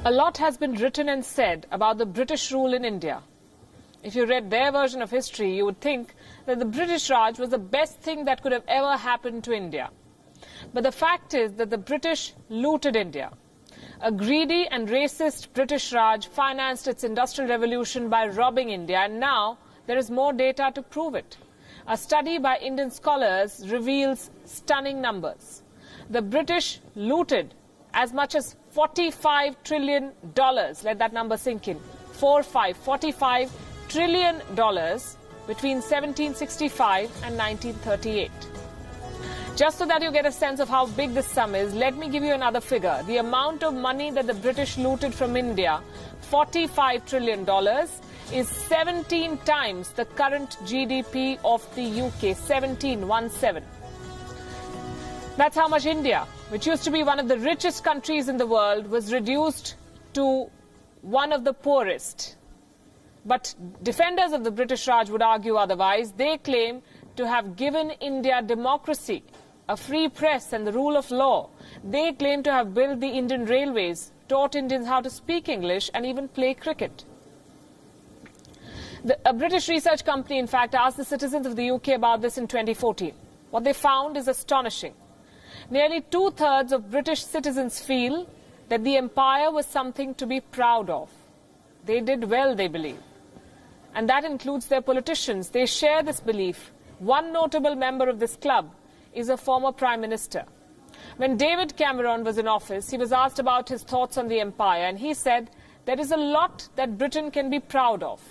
A lot has been written and said about the British rule in India. If you read their version of history, you would think that the British Raj was the best thing that could have ever happened to India. But the fact is that the British looted India. A greedy and racist British Raj financed its industrial revolution by robbing India, and now there is more data to prove it. A study by Indian scholars reveals stunning numbers. The British looted as much as $45 trillion. Let that number sink in. 45 trillion dollars between 1765 and 1938. Just so that you get a sense of how big this sum is, let me give you another figure. The amount of money that the British looted from India, $45 trillion, is 17 times the current GDP of the UK, 17. That's how much India, which used to be one of the richest countries in the world, was reduced to one of the poorest. But defenders of the British Raj would argue otherwise. They claim to have given India democracy, a free press and the rule of law. They claim to have built the Indian railways, taught Indians how to speak English and even play cricket. A British research company, in fact, asked the citizens of the UK about this in 2014. What they found is astonishing. Nearly two-thirds of British citizens feel that the empire was something to be proud of. They did well, they believe. And that includes their politicians. They share this belief. One notable member of this club is a former Prime Minister. When David Cameron was in office, he was asked about his thoughts on the empire, and he said, "There is a lot that Britain can be proud of."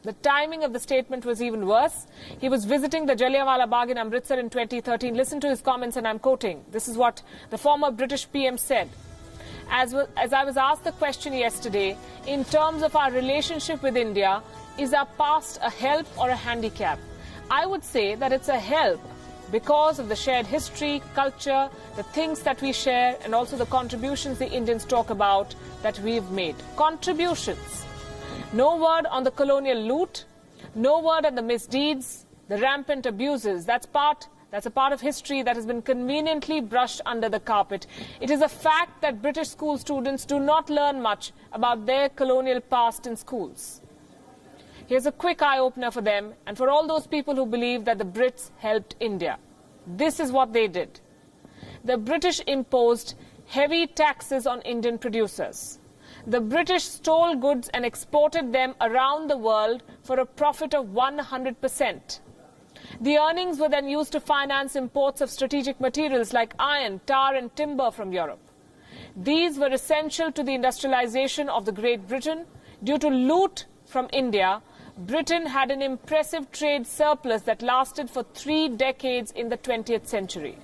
The timing of the statement was even worse. He was visiting the Jallianwala Bagh in Amritsar in 2013. Listen to his comments, and I'm quoting. This is what the former British PM said. As I was asked the question yesterday, in terms of our relationship with India, is our past a help or a handicap? I would say that it's a help because of the shared history, culture, the things that we share, and also the contributions the Indians talk about that we've made. Contributions. No word on the colonial loot, no word on the misdeeds, the rampant abuses. That's a part of history that has been conveniently brushed under the carpet. It is a fact that British school students do not learn much about their colonial past in schools. Here's a quick eye-opener for them and for all those people who believe that the Brits helped India. This is what they did. The British imposed heavy taxes on Indian producers. The British stole goods and exported them around the world for a profit of 100%. The earnings were then used to finance imports of strategic materials like iron, tar and timber from Europe. These were essential to the industrialization of the Great Britain. Due to loot from India, Britain had an impressive trade surplus that lasted for 3 decades in the 20th century.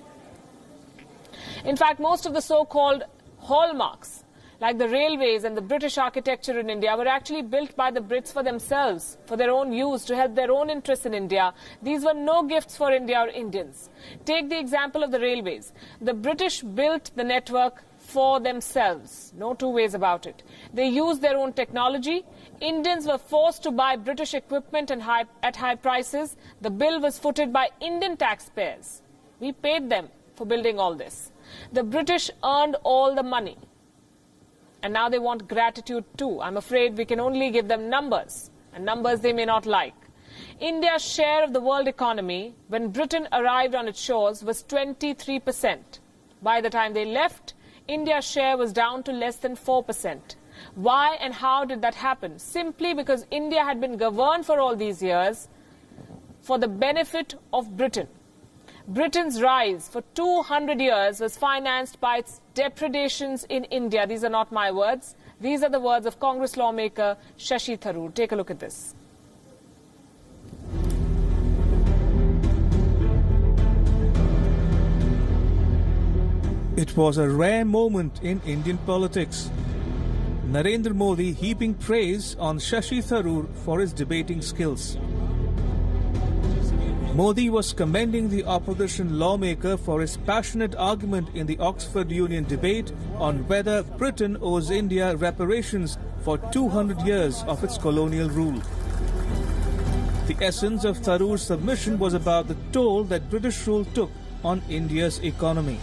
In fact, most of the so-called hallmarks, like the railways and the British architecture in India, were actually built by the Brits for themselves, for their own use, to help their own interests in India. These were no gifts for India or Indians. Take the example of the railways. The British built the network for themselves. No two ways about it. They used their own technology. Indians were forced to buy British equipment at high prices. The bill was footed by Indian taxpayers. We paid them for building all this. The British earned all the money. And now they want gratitude too. I'm afraid we can only give them numbers, and numbers they may not like. India's share of the world economy, when Britain arrived on its shores, was 23%. By the time they left, India's share was down to less than 4%. Why and how did that happen? Simply because India had been governed for all these years for the benefit of Britain. Britain's rise for 200 years was financed by its depredations in India. These are not my words. These are the words of Congress lawmaker Shashi Tharoor. Take a look at this. It was a rare moment in Indian politics. Narendra Modi heaping praise on Shashi Tharoor for his debating skills. Modi was commending the opposition lawmaker for his passionate argument in the Oxford Union debate on whether Britain owes India reparations for 200 years of its colonial rule. The essence of Tharoor's submission was about the toll that British rule took on India's economy.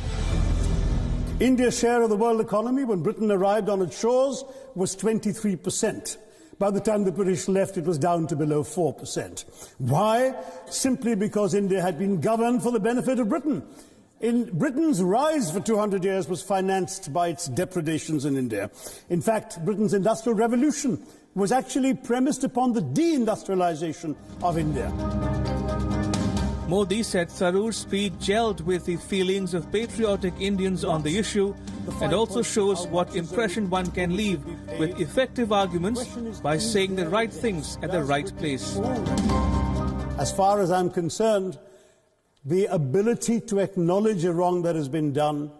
India's share of the world economy when Britain arrived on its shores was 23%. By the time the British left, it was down to below 4%. Why? Simply because India had been governed for the benefit of Britain. Britain's rise for 200 years was financed by its depredations in India. In fact, Britain's industrial revolution was actually premised upon the deindustrialization of India. Modi said Tharoor's speech gelled with the feelings of patriotic Indians on the issue and also shows what impression one can leave with effective arguments by saying the right things at the right place. As far as I'm concerned, the ability to acknowledge a wrong that has been done,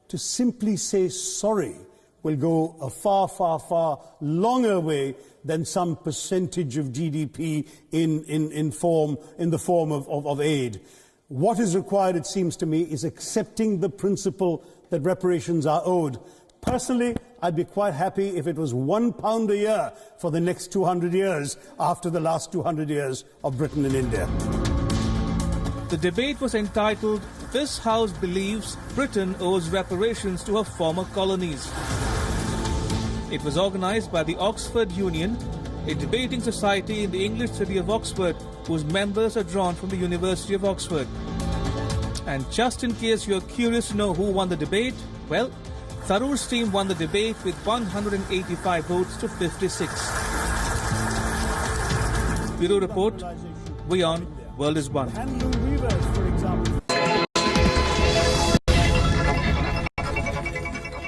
to simply say sorry, will go a far, far, far longer way than some percentage of GDP in the form of aid. What is required, it seems to me, is accepting the principle that reparations are owed. Personally, I'd be quite happy if it was £1 a year for the next 200 years after the last 200 years of Britain and India. The debate was entitled, "This House Believes Britain Owes Reparations to Her Former Colonies." It was organized by the Oxford Union, a debating society in the English city of Oxford, whose members are drawn from the University of Oxford. And just in case you're curious to know who won the debate, well, Tharoor's team won the debate with 185 votes to 56. Bureau Report, WION, World is One.